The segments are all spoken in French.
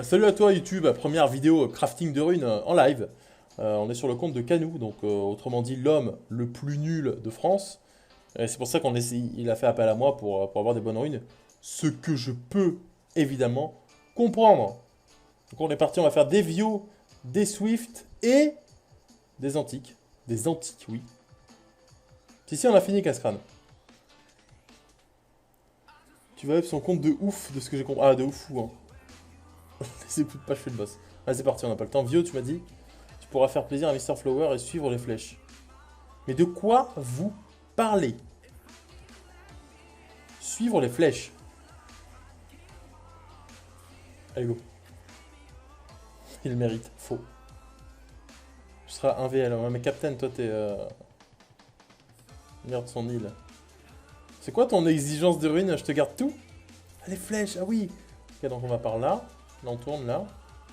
Salut à toi YouTube, première vidéo crafting de runes en live. On est sur le compte de Canou, donc autrement dit l'homme le plus nul de France. Et c'est pour ça il a fait appel à moi pour avoir des bonnes runes. Ce que je peux évidemment comprendre. Donc on est parti, on va faire des Vio, des Swift et des antiques. Des antiques, oui. Ici on a fini Cascrane. Tu vas avec son compte de ouf de ce que j'ai compris. Ah de ouf fou hein. C'est plus de page, je fais le boss. Allez c'est parti, on n'a pas le temps. Vio tu m'as dit. Tu pourras faire plaisir à Mr. Flower et suivre les flèches. Mais de quoi vous parlez? Suivre les flèches. Allez go. Il mérite. Faux. Tu seras un VL. Ouais, mais Captain, toi t'es... Merde son île. C'est quoi ton exigence de ruine? Je te garde tout? Ah les flèches, ah oui. Ok donc on va par là. Là on tourne là.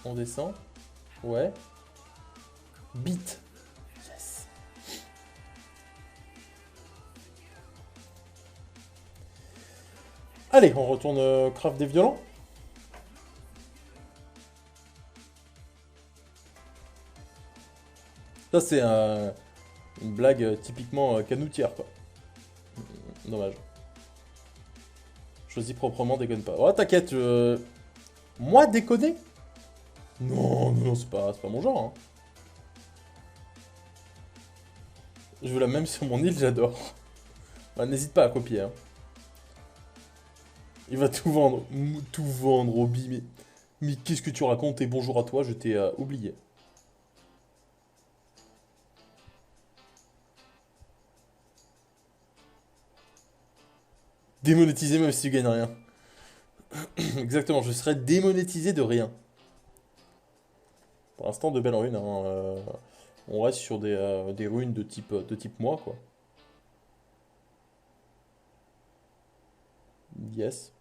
On descend. Ouais. Beat. Yes. Allez, on retourne craft des violents. Ça, c'est une blague typiquement canoutière, quoi. Dommage. Choisis proprement, déconne pas. Oh, t'inquiète, moi déconner? Non, non, c'est pas mon genre. Hein. Je veux la même sur mon île, j'adore. Bah, n'hésite pas à copier. Hein. Il va tout vendre, Roby. Mais qu'est-ce que tu racontes? Et bonjour à toi, je t'ai oublié. Démonétisé même si tu gagnes rien. Exactement, je serais démonétisé de rien. Pour l'instant, de belles runes. Hein, on reste sur des runes de type moi, quoi. Yes.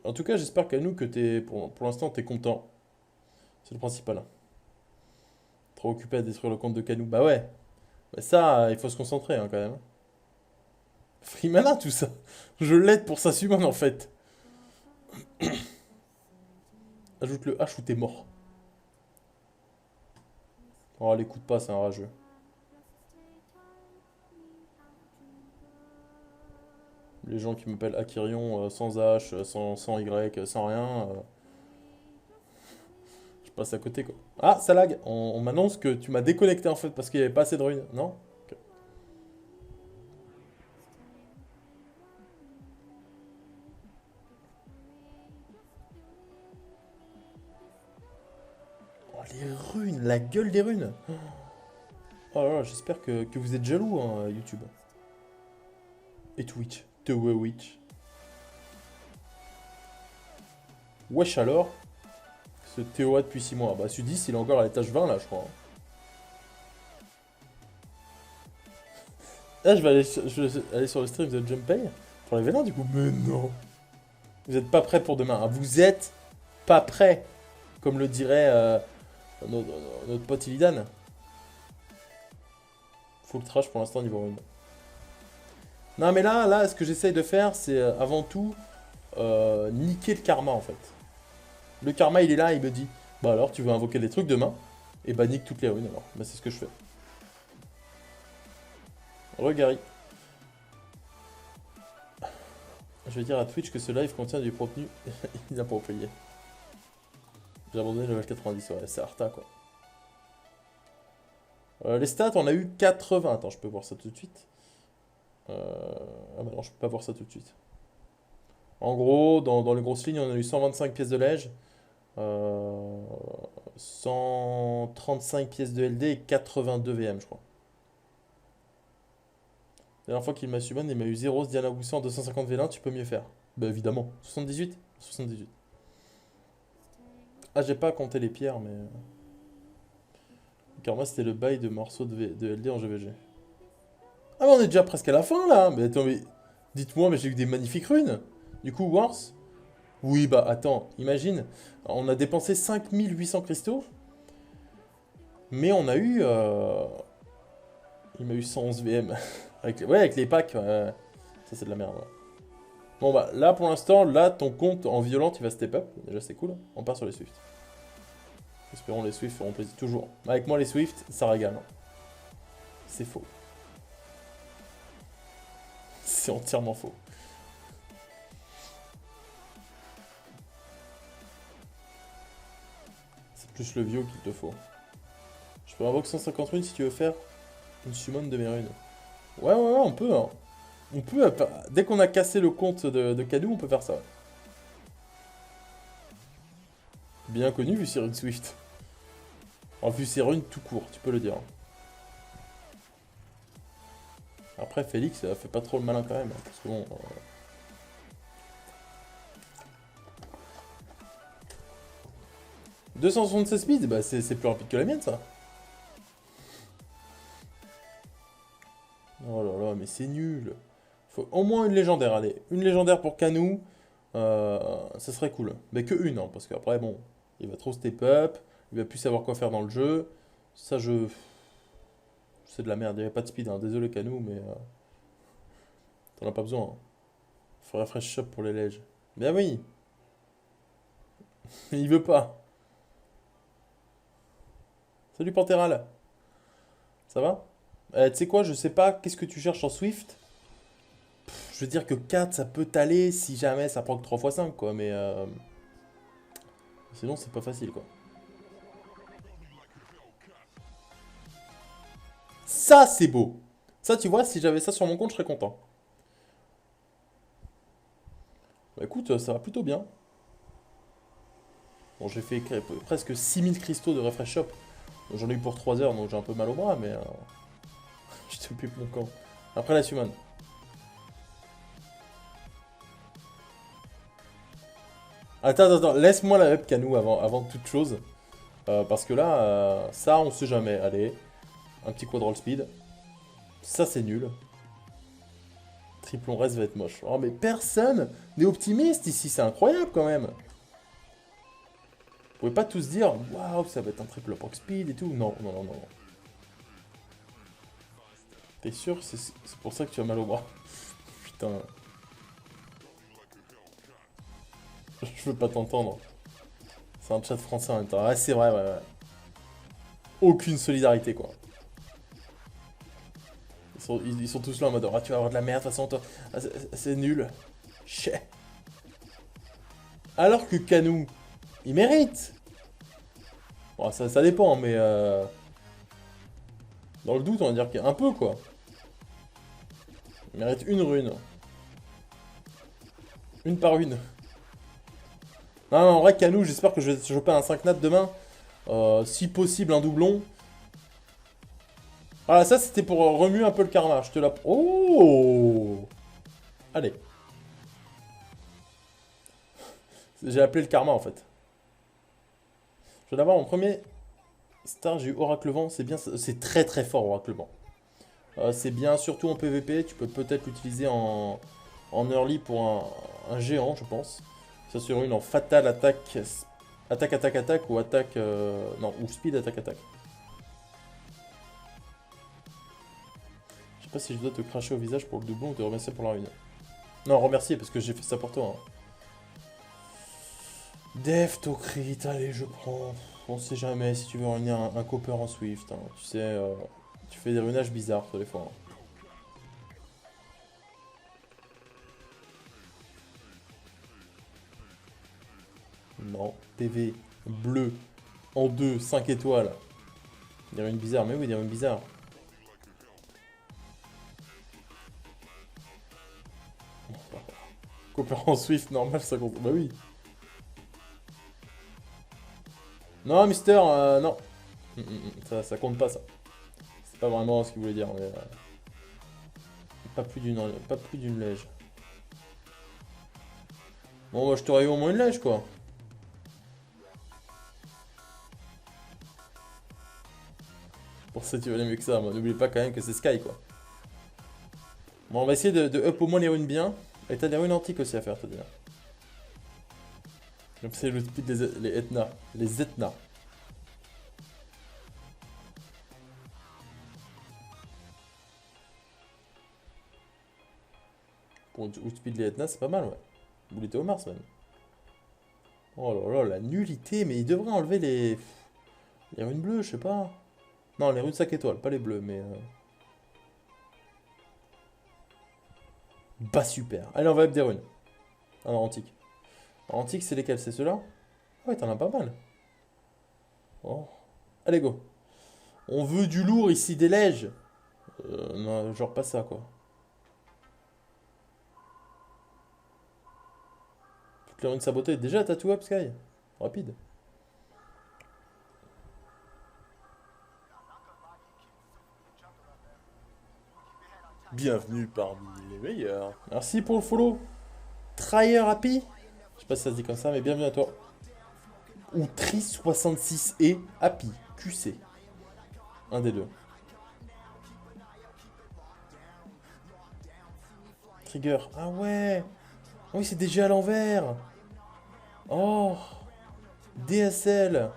En tout cas, j'espère qu'à nous que t'es, pour l'instant, t'es content. C'est le principal. Trop occupé à détruire le compte de Canou. Bah ouais. Bah ça, il faut se concentrer, hein, quand même. Freemana, tout ça. Je l'aide pour sa summon, en fait. Ajoute le H ou t'es mort. Oh, l'écoute pas, c'est un rageux. Les gens qui m'appellent Akirion sans H, sans Y, sans rien, je passe à côté quoi. Ah, ça lag. On m'annonce que tu m'as déconnecté en fait parce qu'il n'y avait pas assez de ruines. Non? Ok. Oh, les runes, la gueule des runes. Oh là là, j'espère que vous êtes jaloux, hein, YouTube. Et Twitch. Twitch. Wesh alors. Ce TOA depuis 6 mois. Bah, Sudis, il est encore à l'étage 20 là, je crois. Là, je vais aller sur le stream de Jumpay pour les vélins du coup. Mais non. Vous êtes pas prêts pour demain. Hein. Vous êtes pas prêts. Comme le dirait notre, notre pote Illidan. Full trash pour l'instant niveau 1. Non mais là, ce que j'essaye de faire, c'est avant tout niquer le karma en fait. Le karma il est là, il me dit, bah alors tu veux invoquer des trucs demain? Et bah nique toutes les runes alors. Bah c'est ce que je fais. Regari. Je vais dire à Twitch que ce live contient du contenu inapproprié. J'ai abandonné le level 90, ouais, c'est Arta quoi. Les stats, on a eu 80. Attends, je peux voir ça tout de suite. Ah bah non, je peux pas voir ça tout de suite. En gros, dans les grosses lignes, on a eu 125 pièces de lège, euh, 135 pièces de LD et 82 VM, je crois. La dernière fois qu'il m'a summon, il m'a eu 0 Diana Boussan, 250 V1, tu peux mieux faire. Bah évidemment. 78? 78. Ah, j'ai pas compté les pierres, mais... Car moi, c'était le bail de morceaux de LD en GVG. Ah, mais on est déjà presque à la fin, là. Mais attends, mais... Dites-moi, mais j'ai eu des magnifiques runes. Du coup, Wars? Oui, bah attends, imagine. On a dépensé 5800 cristaux. Mais on a eu... Il m'a eu 111 VM. Ouais, avec les packs. Ça, c'est de la merde. Ouais. Bon bah là pour l'instant, là ton compte en violente il va step up. Déjà c'est cool. On part sur les Swift. Espérons les Swift feront plaisir toujours. Avec moi les Swift, ça régale. C'est faux. C'est entièrement faux. C'est plus le vieux qu'il te faut. Je peux invoquer 150 runes si tu veux faire une summon de mes runes. Ouais, on peut. Hein. On peut, dès qu'on a cassé le compte de Canu, on peut faire ça. Bien connu vu ses runes Swift. Enfin, vu ses runes tout court, tu peux le dire. Après, Félix, ça fait pas trop le malin quand même. Hein, parce que bon. 276 speed, bah c'est plus rapide que la mienne ça. Oh là là, mais c'est nul. Faut au moins une légendaire, allez. Une légendaire pour Canu, ça serait cool. Mais que une, hein, parce qu'après, bon, il va trop step up, il va plus savoir quoi faire dans le jeu. Ça, c'est de la merde, il n'y avait pas de speed, hein. Désolé Canu, mais t'en as pas besoin. Hein. Faut refresh shop pour les lèges. Ben oui, il veut pas. Salut Pantéral, ça va? Tu sais quoi, je sais pas, qu'est-ce que tu cherches en Swift? Je veux dire que 4 ça peut t'aller si jamais ça prend que 3 x 5 quoi, mais sinon c'est pas facile quoi. Ça c'est beau. Ça tu vois, si j'avais ça sur mon compte, je serais content. Bah écoute, ça va plutôt bien. Bon, j'ai fait presque 6000 cristaux de refresh shop. J'en ai eu pour 3 heures, donc j'ai un peu mal au bras, mais je te pipe mon camp. Après la summon. Attends, laisse-moi la web Canu avant toute chose. Parce que là, ça on sait jamais. Allez, un petit quadroll speed. Ça c'est nul. Triplon reste va être moche. Oh mais personne n'est optimiste ici, c'est incroyable quand même. Vous pouvez pas tous dire, waouh, ça va être un triple proc speed et tout. Non. T'es sûr? C'est pour ça que tu as mal au bras. Putain. Je veux pas t'entendre. C'est un chat français en même temps. Ouais, c'est vrai, ouais. Aucune solidarité, quoi. Ils sont tous là en mode, ah, tu vas avoir de la merde, de toute façon, toi, ah, c'est nul. Chais. Alors que Canu, il mérite. Bon, ça dépend, mais dans le doute, on va dire qu'un peu, quoi. Il mérite une rune. Une par une. Non, en vrai, Canu, j'espère que je vais choper un 5 nat demain. Si possible, un doublon. Ah, ça, c'était pour remuer un peu le karma. Je te la... Oh! Allez. J'ai appelé le karma, en fait. Je viens d'avoir mon premier star, j'ai eu Oracle Vent. C'est bien, c'est très très fort, Oracle Vent. C'est bien, surtout en PvP. Tu peux peut-être l'utiliser en early pour un géant, je pense. Ça sur une en fatal attaque, attaque ou attaque, non, ou speed attaque. Je sais pas si je dois te cracher au visage pour le doublon ou te remercier pour la ruine. Non, remercier parce que j'ai fait ça pour toi. Hein. Def to crit, allez, je prends. On sait jamais si tu veux ruiner un copper en Swift. Hein. Tu sais, tu fais des ruinages bizarres, toi, des fois. Hein. Non, PV bleu en 2, 5 étoiles. Des ruines bizarres, mais oui, des ruines bizarres. Copper en Swift, normal, ça compte. Bah oui. Non, Mister, non. Ça compte pas, ça. C'est pas vraiment ce qu'il voulait dire, mais... pas plus d'une lège. Bon, bah, je t'aurais eu au moins une lège, quoi. Pour ça, tu valais mieux que ça. N'oublie pas quand même que c'est Sky, quoi. Bon, on va essayer de up au moins les runes bien. Et t'as des runes antiques aussi à faire, t'as dire. Comme c'est le speed les Etna. Les Etna. Pour outspeed les Etna, c'est pas mal, ouais. Ou les Théomars, même. Oh là là, la nullité, mais il devrait enlever les runes bleues, je sais pas. Non, les runes 5 étoiles, pas les bleues, mais... Bah super. Allez, on va up des runes. Ah non, antique. Antique, c'est lesquels? C'est ceux-là? Ah ouais, t'en as pas mal. Oh. Allez, go. On veut du lourd ici, des lèges. Non, genre pas ça, quoi. Toutes les runes sabotées. Déjà, t'as tout up, Sky? Rapide. Bienvenue parmi les meilleurs. Merci pour le follow. Tryer Happy. Je sais pas si ça se dit comme ça, mais bienvenue à toi. Ou Tri66 et Happy. QC. Un des deux. Trigger. Ah ouais. Ah oui, c'est déjà à l'envers. Oh. DSL.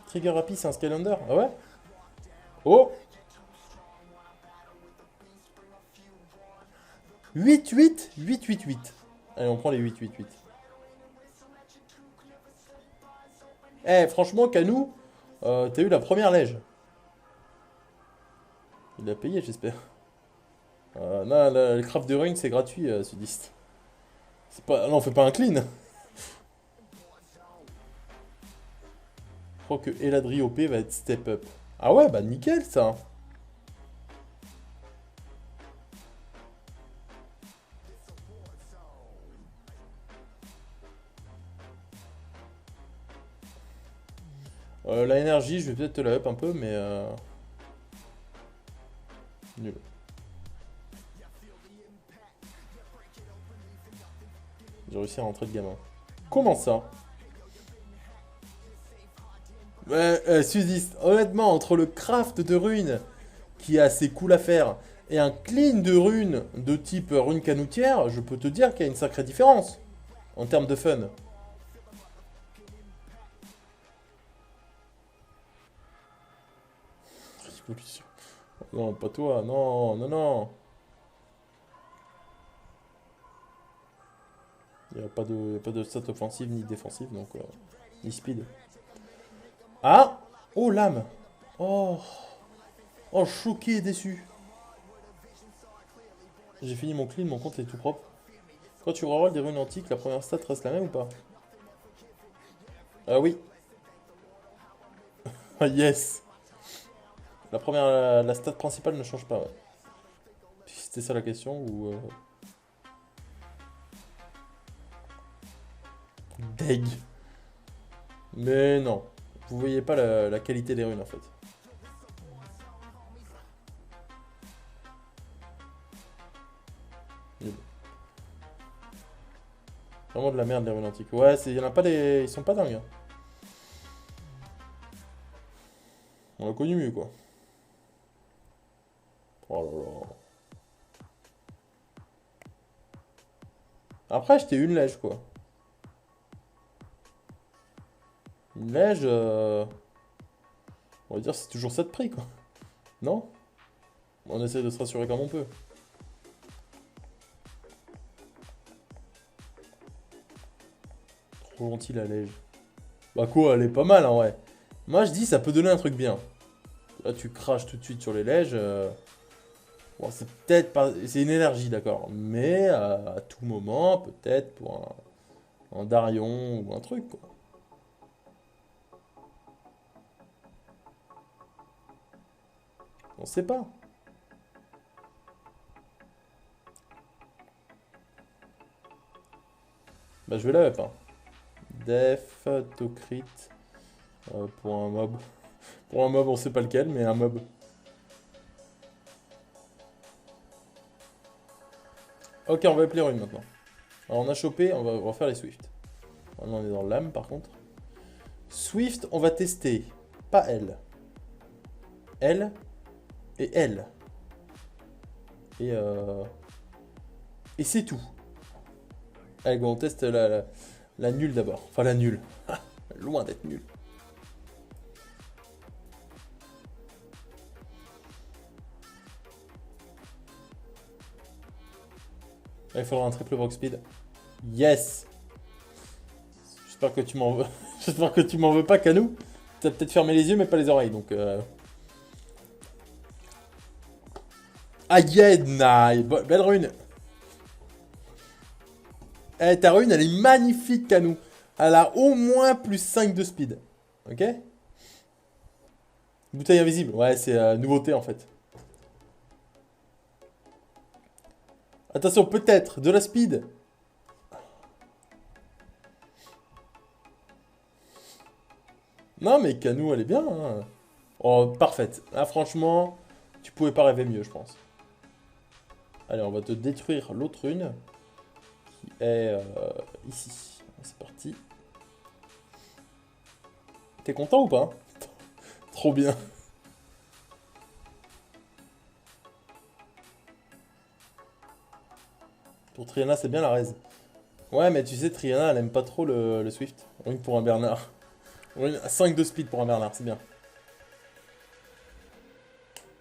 Trigger Happy, c'est un Skylander. Ah ouais. Oh. 8-8. 8-8-8. Allez, on prend les 8-8-8. Eh, franchement, Canou, t'as eu la première lège. Il a payé, j'espère. Non, le craft de rune, c'est gratuit, sudiste. C'est pas... Non, on fait pas un clean. Je crois que Eladri OP va être step up. Ah ouais, bah nickel, ça. La énergie, je vais peut-être te la up un peu, mais... Nul. J'ai réussi à rentrer le gamin. Comment ça? Sudiste, honnêtement, entre le craft de runes, qui est assez cool à faire, et un clean de runes de type rune canoutière, je peux te dire qu'il y a une sacrée différence. En termes de fun. Révolution. Non, pas toi, non, non, non. Il n'y a pas de stat offensive ni défensive, donc ni speed. Ah! Oh, lame! Oh! Oh, choqué et déçu. J'ai fini mon clean, mon compte est tout propre. Quand tu rerolls des runes antiques, la première stat reste la même ou pas? Ah oui. Ah yes! La première, la stat principale ne change pas, ouais. Si c'était ça la question, ou... Deg. Mais non. Vous voyez pas la qualité des runes, en fait. Nul. Vraiment de la merde, les runes antiques. Ouais, y en a pas des... Ils sont pas dingues, hein. On a connu mieux, quoi. Oh là là. Après, j'étais une lège, quoi. Une lège, on va dire c'est toujours ça de prix, quoi. Non? On essaie de se rassurer comme on peut. Trop gentil, la lège. Bah quoi, elle est pas mal, en vrai. Moi, je dis, ça peut donner un truc bien. Là, tu craches tout de suite sur les lèges. Bon, c'est peut-être pas... C'est une énergie, d'accord. Mais à tout moment, peut-être pour un Darion ou un truc, quoi. On sait pas. Bah, je vais la up, hein. Def, to crit. Pour un mob. Pour un mob, on sait pas lequel, mais un mob. Ok, on va appeler rune maintenant. Alors, on a chopé, on va faire les Swift. Maintenant, on est dans l'âme, par contre. Swift, on va tester. Pas elle. Elle et elle. Et, et c'est tout. Allez, go, on teste la nulle d'abord. Enfin, la nulle. Loin d'être nulle. Là, il faudra un triple Vox Speed. Yes! J'espère que tu m'en veux. J'espère que tu m'en veux pas, Canou. T'as peut-être fermé les yeux, mais pas les oreilles, donc... Ayedna! Belle rune! Eh, ta rune, elle est magnifique, Canou. Elle a au moins plus 5 de speed. Ok? Bouteille invisible. Ouais, c'est nouveauté, en fait. Attention, peut-être, de la speed. Non, mais Canou, elle est bien, hein. Oh, parfaite. Là, franchement, tu pouvais pas rêver mieux, je pense. Allez, on va te détruire l'autre rune. Qui est ici. C'est parti. T'es content ou pas? Trop bien. Pour Triana, c'est bien la raise. Ouais, mais tu sais, Triana, elle aime pas trop le Swift. Rien que pour un Bernard. 5 de speed pour un Bernard, c'est bien.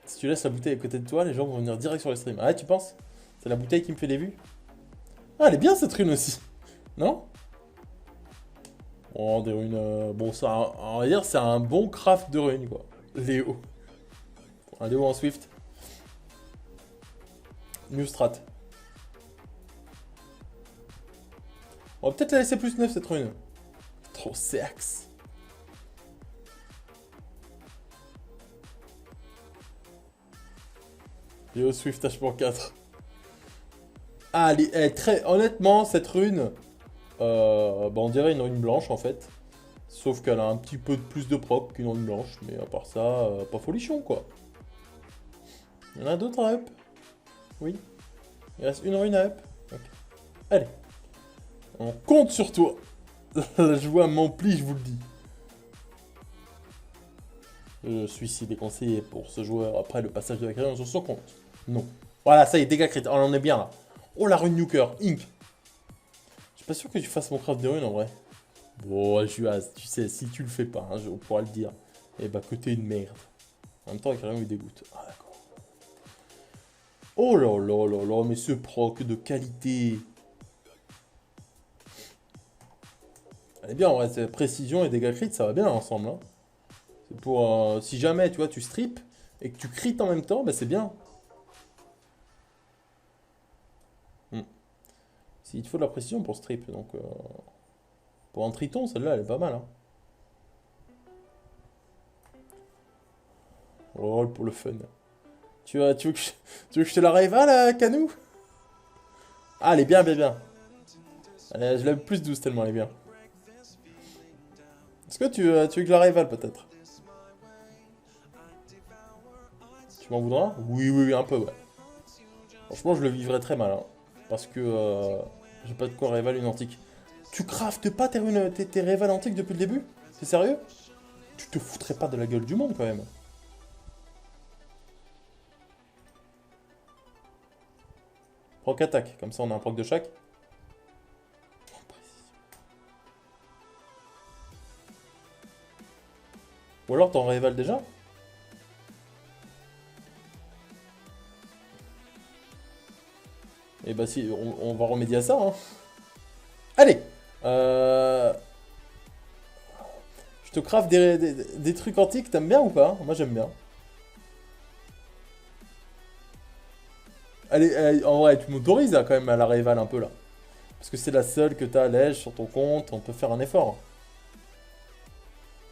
Si tu laisses la bouteille à côté de toi, les gens vont venir direct sur le stream. Ah ouais, tu penses? C'est la bouteille qui me fait des vues? Ah, elle est bien cette rune aussi. Non? Oh, des runes... Bon, ça, on va dire c'est un bon craft de runes, quoi. Léo. Un Léo en Swift. New strat. On va peut-être la laisser plus 9 cette rune. Trop sexe. Léo Swift H.4. Ah, elle est très... Honnêtement, cette rune... bah, on dirait une rune blanche, en fait. Sauf qu'elle a un petit peu plus de proc qu'une rune blanche. Mais à part ça, pas folichon, quoi. Il y en a d'autres à up? Oui. Il reste une rune à up. Ok. Allez. On compte sur toi. La joie m'emplit, je vous le dis. Je suis si déconseillé pour ce joueur après le passage de la création sur son compte. Non. Voilà, ça y est, dégâts critiques. On en est bien là. Oh, la rune Nuker, Inc. Je suis pas sûr que tu fasses mon craft de rune en vrai. Bon, tu sais, si tu le fais pas, hein, on pourra le dire. Eh bah, que t'es une merde. En même temps, avec la rune, il dégoûte. Ah, d'accord. Oh là là là là, mais ce proc de qualité. Elle est bien, en vrai, c'est précision et dégâts crit, ça va bien ensemble. Hein. C'est pour, si jamais, tu vois, tu strip et que tu crites en même temps, bah c'est bien. Hmm. Il te faut de la précision pour strip, donc... Pour un triton, celle-là, elle est pas mal. Hein. Oh, pour le fun. Tu veux que je te la rêve, la Canou? Ah, elle est bien, bien, bien. Je l'aime plus douce tellement elle est bien. Est-ce que tu veux que je la rival peut-être? Tu m'en voudras? Oui, oui, oui, un peu, ouais. Franchement, je le vivrais très mal. Hein, parce que j'ai pas de quoi rival une antique. Tu craftes pas tes rivals antiques depuis le début? C'est sérieux? Tu te foutrais pas de la gueule du monde quand même. Proc attaque, comme ça on a un proc de chaque. Ou alors t'en rival déjà? Et bah si, on va remédier à ça. Hein. Allez Je te craft des trucs antiques, t'aimes bien ou pas? Moi j'aime bien. Allez, en vrai, tu m'autorises quand même à la rival un peu là. Parce que c'est la seule que t'as à l'ège sur ton compte, on peut faire un effort.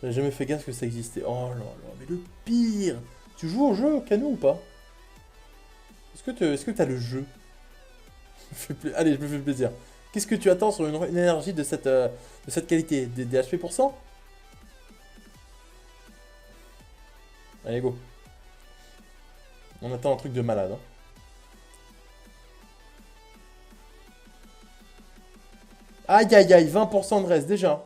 J'ai jamais fait gaffe que ça existait. Oh là là, mais le pire! Tu joues au jeu, Canou ou pas? Est-ce que t'as le jeu? Allez, je me fais plaisir. Qu'est-ce que tu attends sur une énergie de cette qualité? Des HP pour cent? Allez, go. On attend un truc de malade. Hein. Aïe aïe aïe, 20% de reste déjà.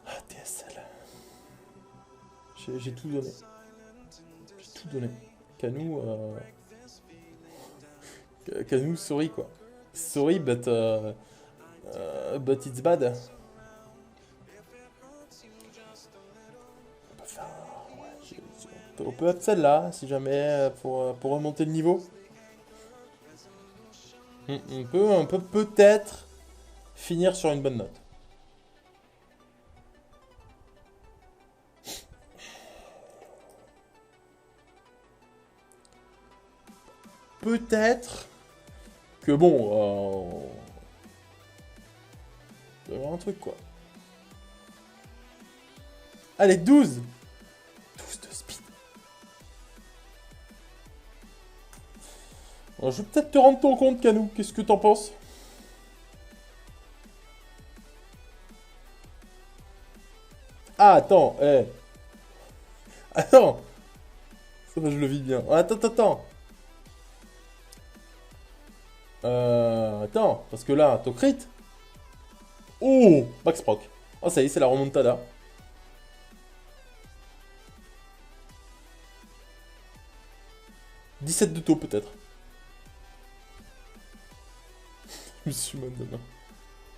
Ah, TSL. J'ai tout donné. J'ai tout donné. Canou, Canou, sorry quoi. Sorry, but it's bad. On peut faire être celle-là, si jamais, pour remonter le niveau. On peut peut-être finir sur une bonne note. Peut-être que bon, il doit y avoir un truc quoi. Allez, 12 de speed. Alors, je vais peut-être te rendre ton compte, Canou. Qu'est-ce que t'en penses? Ah, attends, eh. Attends. Ça va, je le vis bien. Attends. Attends, parce que là, ton crit. Oh, Max Proc. Oh, ça y est, c'est la remontada. 17 de taux, peut-être. Je me suis mal demain.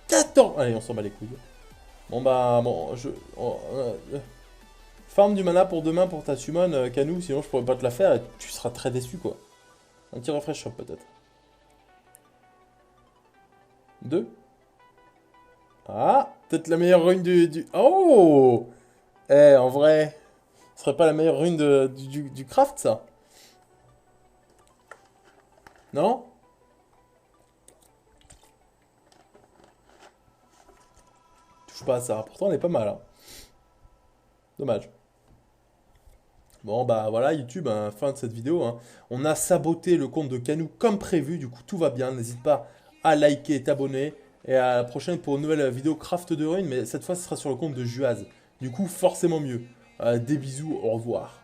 14. Allez, on s'en bat les couilles. Bon, bah, bon, farm du mana pour demain pour ta summon, Canou, sinon je pourrais pas te la faire et tu seras très déçu, quoi. Un petit refresh shop, peut-être. 2. Ah, peut-être la meilleure rune du... Oh! Eh, en vrai, ce serait pas la meilleure rune du craft, ça? Non? Touche pas à ça. Pourtant, elle est pas mal, hein. Dommage. Bon, bah voilà, YouTube, hein, fin de cette vidéo, hein. On a saboté le compte de Canou comme prévu, du coup, tout va bien. N'hésite pas à liker, t'abonner. Et à la prochaine pour une nouvelle vidéo craft de runes, mais cette fois, ce sera sur le compte de Juaz. Du coup, forcément mieux. Des bisous, au revoir.